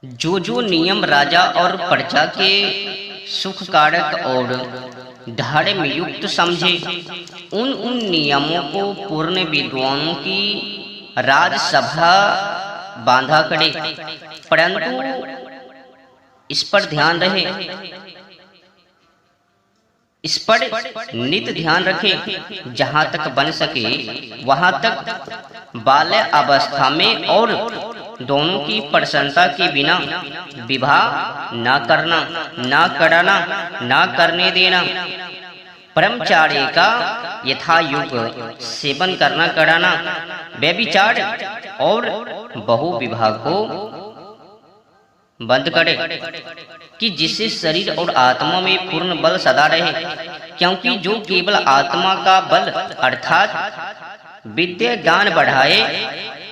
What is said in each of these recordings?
जो जो नियम राजा और प्रजा के सुख कारक और धर्म युक्त समझे, उन उन नियमों को पूर्ण विद्वानों की राजसभा बांधा करे। परंतु इस पर ध्यान रहे, इस पर नित ध्यान रखे, जहां तक बन सके वहां तक बाल्य अवस्था में और दोनों की प्रसन्नता के बिना विवाह ना करना, ना कराना, ना करने देना। ब्रह्मचार्य का यथायुग सेवन करना कराना, व्यभिचार और बहु विवाह को बंद करे कि जिससे शरीर और आत्मा में पूर्ण बल सदा रहे। क्योंकि जो केवल आत्मा का बल अर्थात विद्या ज्ञान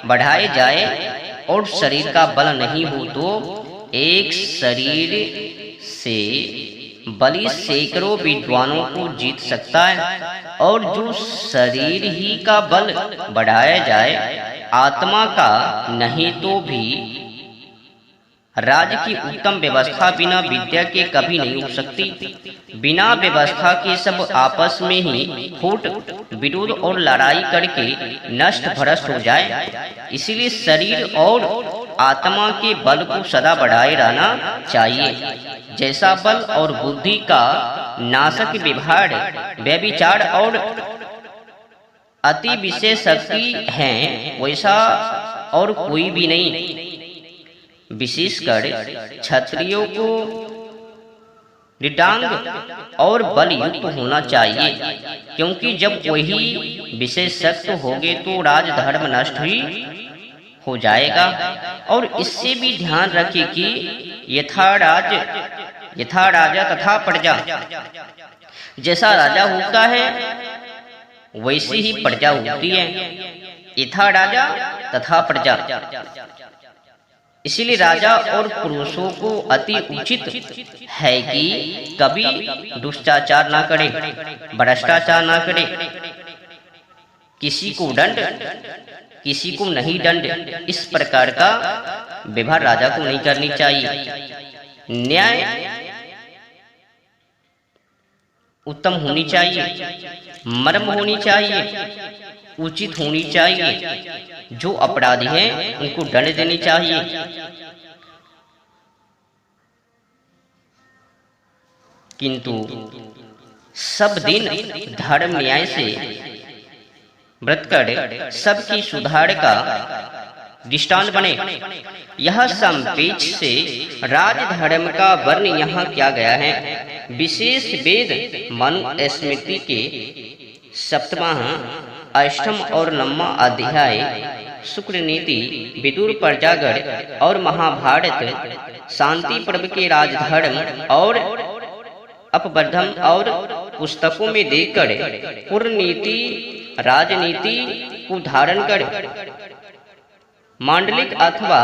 बढ़ाए जाए और शरीर का बल नहीं हो, तो एक शरीर से बलि सैकड़ों विद्वानों को जीत सकता है। और जो शरीर ही का बल बढ़ाया जाए, आत्मा का नहीं, तो भी राज्य की उत्तम व्यवस्था बिना विद्या के कभी नहीं हो सकती। बिना व्यवस्था के सब आपस में ही फूट विरोध और लड़ाई करके नष्ट भ्रष्ट हो जाए। इसलिए शरीर और आत्मा के बल को सदा बढ़ाए रहना चाहिए। जैसा बल और बुद्धि का नाशक व्यवहार व्यभिचार और अति विशेष शक्ति है, वैसा और कोई भी नहीं। विशेषकर क्षत्रियों को निटांग और बल युक्त होना चाहिए, क्योंकि जब वही विशेष शक्त होगे तो राजधर्म नष्ट ही हो जाएगा। और इससे भी ध्यान रखे कि यथा राजा तथा प्रजा, जैसा राजा होता है वैसी ही प्रजा होती है। यथा राजा तथा प्रजा, इसीलिए राजा और पुरुषों को अति उचित है कि कभी दुष्टाचार ना करे, भ्रष्टाचार ना करे, किसी को दंड किसी को नहीं दंड, इस प्रकार का व्यवहार राजा को नहीं करनी चाहिए। न्याय उत्तम होनी चाहिए, मर्म होनी चाहिए, उचित होनी चाहिए। जो अपराधी हैं उनको दंड देनी चाहिए। किंतु सब दिन धर्म न्याय से व्रत कर सबकी सुधार का दृष्टांत बने। यह संपेच से राजधर्म का वर्ण यहाँ किया गया है। विशेष वेद मनुस्मृति के सप्तमः, अष्टम और नवमा अध्याय, शुक्र नीति, विदुर प्रजागण और महाभारत शांति पर्व के राजधर्म और अपवर्धन और पुस्तकों में देखकर पूर्ण नीति राजनीति को धारण कर मांडलिक अथवा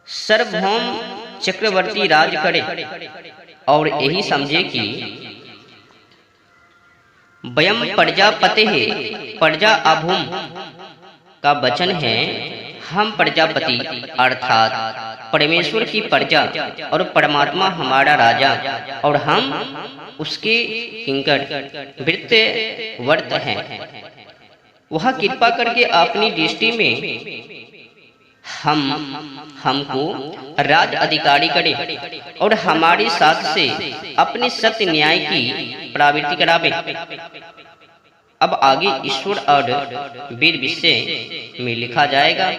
सार्वभौम चक्रवर्ती राज करे। और यही समझे कि वयम प्रजापते है, प्रजा अभूम का वचन है। हम प्रजापति अर्थात परमेश्वर की प्रजा और परमात्मा हमारा राजा, और हम उसके किंकर वृत्तवर्त हैं। वह कृपा करके अपनी दृष्टि में हमको राज अधिकारी करे और हमारे साथ से अपने सत्य न्याय की प्रवृत्ति करावे। अब आगे ईश्वर और वीर विषय में लिखा जाएगा।